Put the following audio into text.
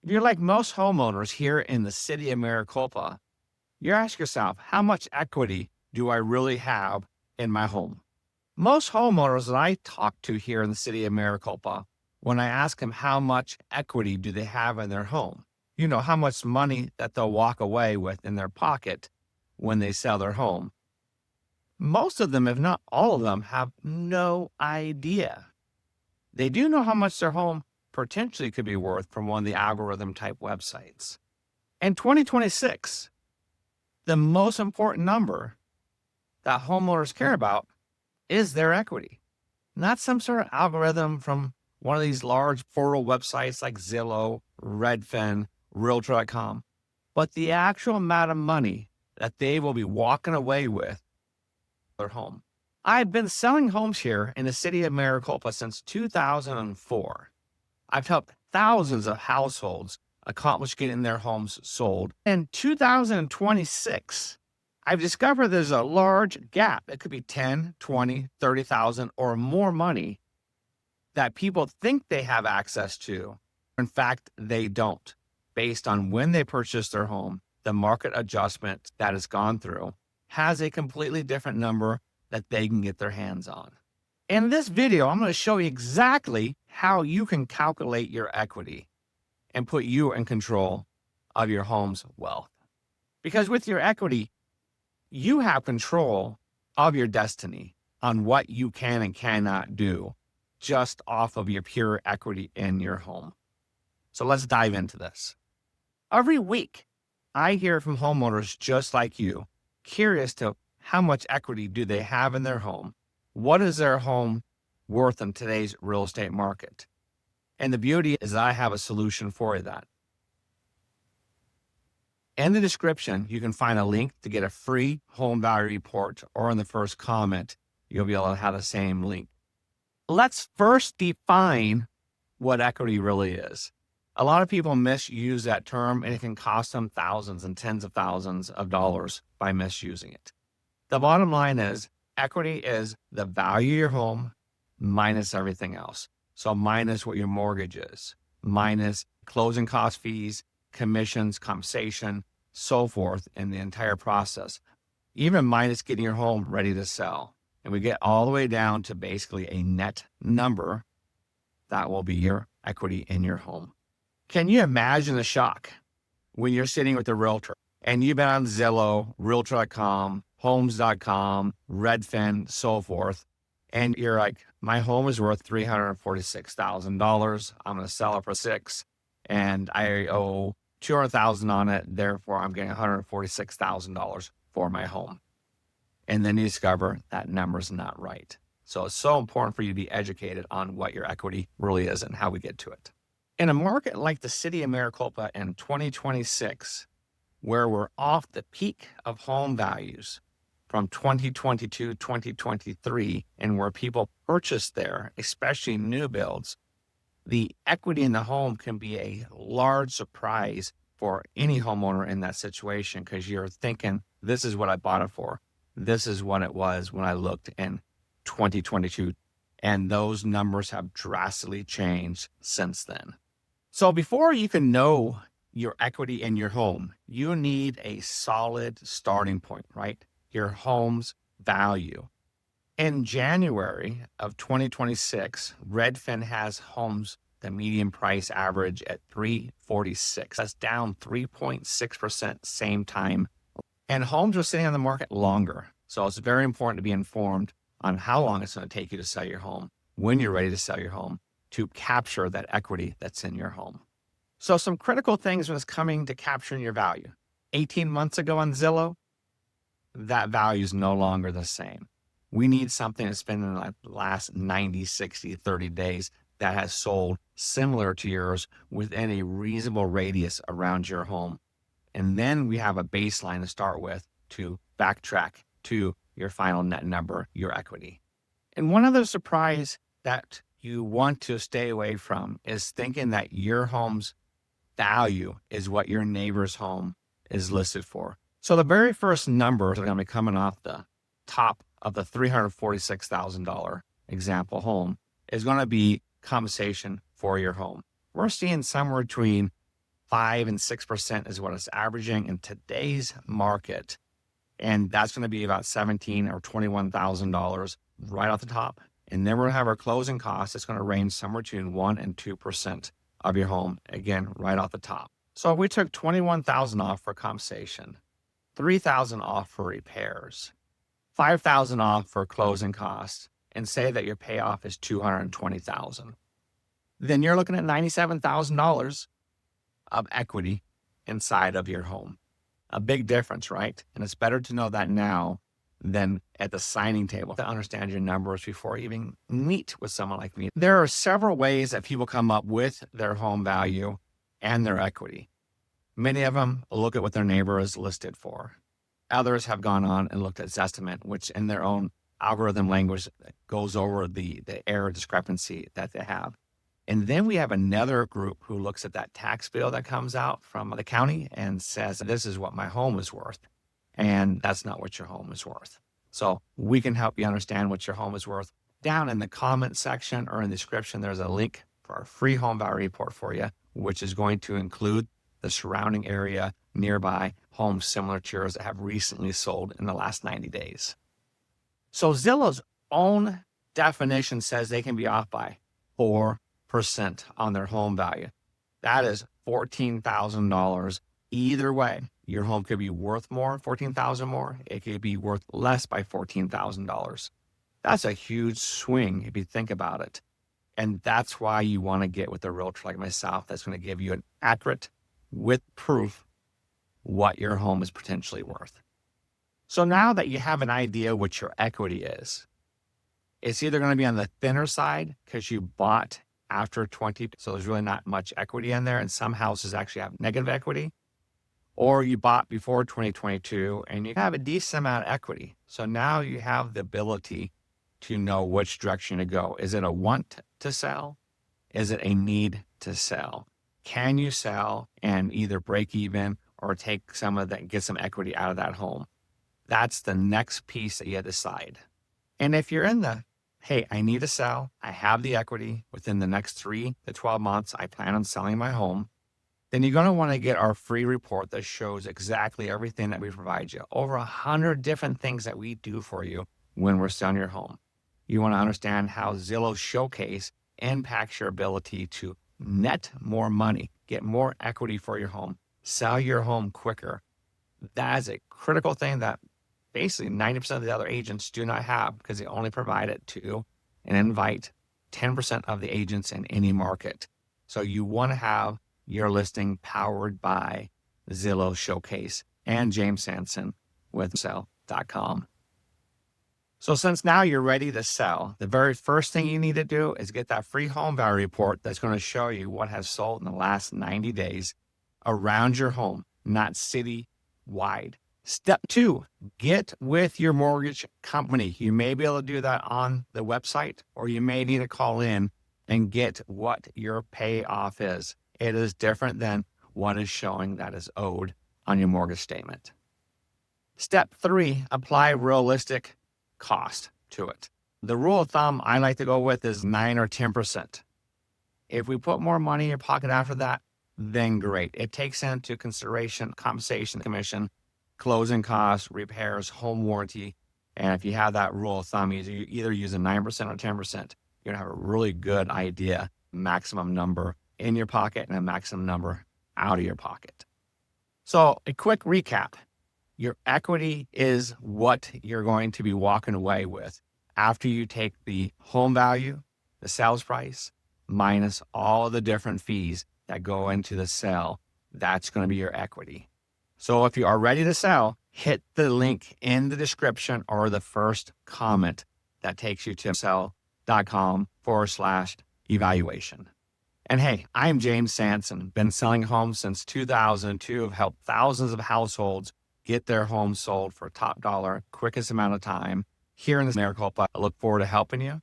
If you're like most homeowners here in the city of Maricopa, you ask yourself, how much equity do I really have in my home? Most homeowners that I talk to here in the city of Maricopa, when I ask them how much equity do they have in their home, how much money that they'll walk away with in their pocket when they sell their home. Most of them, if not all of them, have no idea. They do know how much their home potentially could be worth from one of the algorithm type websites. In 2026, the most important number that homeowners care about is their equity, not some sort of algorithm from one of these large portal websites like Zillow, Redfin, Realtor.com, but the actual amount of money that they will be walking away with their home. I've been selling homes here in the city of Maricopa since 2004. I've helped thousands of households accomplish getting their homes sold. In 2026, I've discovered there's a large gap. It could be 10, 20, 30,000 or more money that people think they have access to. In fact, they don't, based on when they purchased their home. The market adjustment that has gone through has a completely different number that they can get their hands on. In this video, I'm going to show you exactly how you can calculate your equity and put you in control of your home's wealth. Because with your equity, you have control of your destiny on what you can and cannot do just off of your pure equity in your home. So let's dive into this. Every week, I hear from homeowners just like you, curious to how much equity do they have in their home? What is their home worth in today's real estate market? And the beauty is I have a solution for that. In the description, you can find a link to get a free home value report, or in the first comment, you'll be able to have the same link. Let's first define what equity really is. A lot of people misuse that term, and it can cost them thousands and tens of thousands of dollars by misusing it. The bottom line is equity is the value of your home minus everything else. So minus what your mortgage is, minus closing cost fees, commissions, compensation, so forth in the entire process, even minus getting your home ready to sell. And we get all the way down to basically a net number that will be your equity in your home. Can you imagine the shock when you're sitting with a realtor and you've been on Zillow, Realtor.com, Homes.com, Redfin, so forth, and you're like, my home is worth $346,000. I'm going to sell it for $6,000, and I owe $200,000 on it. Therefore, I'm getting $146,000 for my home. And then you discover that number's not right. So it's so important for you to be educated on what your equity really is and how we get to it. In a market like the city of Maricopa in 2026, where we're off the peak of home values from 2022, 2023, and where people purchase there, especially new builds, the equity in the home can be a large surprise for any homeowner in that situation, because you're thinking, this is what I bought it for. This is what it was when I looked in 2022. And those numbers have drastically changed since then. So before you can know your equity in your home, you need a solid starting point, right? Your home's value. In January of 2026, Redfin has homes, the median price average at $346. That's down 3.6% same time. And homes are sitting on the market longer. So it's very important to be informed on how long it's going to take you to sell your home, when you're ready to sell your home, to capture that equity that's in your home. So some critical things when it's coming to capturing your value. 18 months ago on Zillow, that value is no longer the same. We need something that's been in the last 90, 60, 30 days that has sold similar to yours within a reasonable radius around your home. And then we have a baseline to start with to backtrack to your final net number, your equity. And one other surprise that you want to stay away from is thinking that your home's value is what your neighbor's home is listed for. So the very first numbers are going to be coming off the top of the $346,000 example home is going to be compensation for your home. We're seeing somewhere between 5 and 6% is what it's averaging in today's market. And that's going to be about $17,000 or $21,000 right off the top. And then we're going to have our closing costs. It's going to range somewhere between 1 and 2% of your home, again, right off the top. So if we took $21,000 off for compensation, $3,000 off for repairs, $5,000 off for closing costs, and say that your payoff is $220,000, then you're looking at $97,000 of equity inside of your home. A big difference, right? And it's better to know that now than at the signing table, to understand your numbers before you even meet with someone like me. There are several ways that people come up with their home value and their equity. Many of them look at what their neighbor is listed for. Others have gone on and looked at Zestimate, which in their own algorithm language goes over the error discrepancy that they have. And then we have another group who looks at that tax bill that comes out from the county and says, this is what my home is worth. And that's not what your home is worth. So we can help you understand what your home is worth. Down in the comment section or in the description, there's a link for our free home value report for you, which is going to include the surrounding area, nearby homes similar to yours that have recently sold in the last 90 days. So Zillow's own definition says they can be off by 4% on their home value. That is $14,000 either way. Your home could be worth more, $14,000 more. It could be worth less by $14,000. That's a huge swing if you think about it. And that's why you want to get with a realtor like myself that's going to give you an accurate, with proof, what your home is potentially worth. So now that you have an idea what your equity is, it's either going to be on the thinner side because you bought after 20, so there's really not much equity in there, and some houses actually have negative equity, or you bought before 2022 and you have a decent amount of equity. So now you have the ability to know which direction to go. Is it a want to sell? Is it a need to sell? Can you sell and either break even or take some of that, get some equity out of that home? That's the next piece that you decide. And if you're in the, hey, I need to sell, I have the equity within the next 3 to 12 months, I plan on selling my home, then you're going to want to get our free report that shows exactly everything that we provide you. Over 100 different things that we do for you when we're selling your home. You want to understand how Zillow Showcase impacts your ability to net more money, get more equity for your home, sell your home quicker. That is a critical thing that basically 90% of the other agents do not have because they only provide it to and invite 10% of the agents in any market. So you want to have your listing powered by Zillow Showcase and James Sanson with sell.com. So since now you're ready to sell, the very first thing you need to do is get that free home value report that's going to show you what has sold in the last 90 days around your home, not city-wide. Step 2, get with your mortgage company. You may be able to do that on the website, or you may need to call in and get what your payoff is. It is different than what is showing that is owed on your mortgage statement. Step 3, apply realistic cost to it. The rule of thumb I like to go with is 9 or 10%. If we put more money in your pocket after that, then great. It takes into consideration compensation, commission, closing costs, repairs, home warranty. And if you have that rule of thumb, you either use a 9% or 10%, you're gonna have a really good idea, maximum number in your pocket and a maximum number out of your pocket. So a quick recap. Your equity is what you're going to be walking away with after you take the home value, the sales price, minus all of the different fees that go into the sale. That's going to be your equity. So if you are ready to sell, hit the link in the description or the first comment that takes you to sell.com/evaluation. And hey, I'm James Sanson, been selling homes since 2002, have helped thousands of households get their homes sold for top dollar, quickest amount of time here in Maricopa. I look forward to helping you.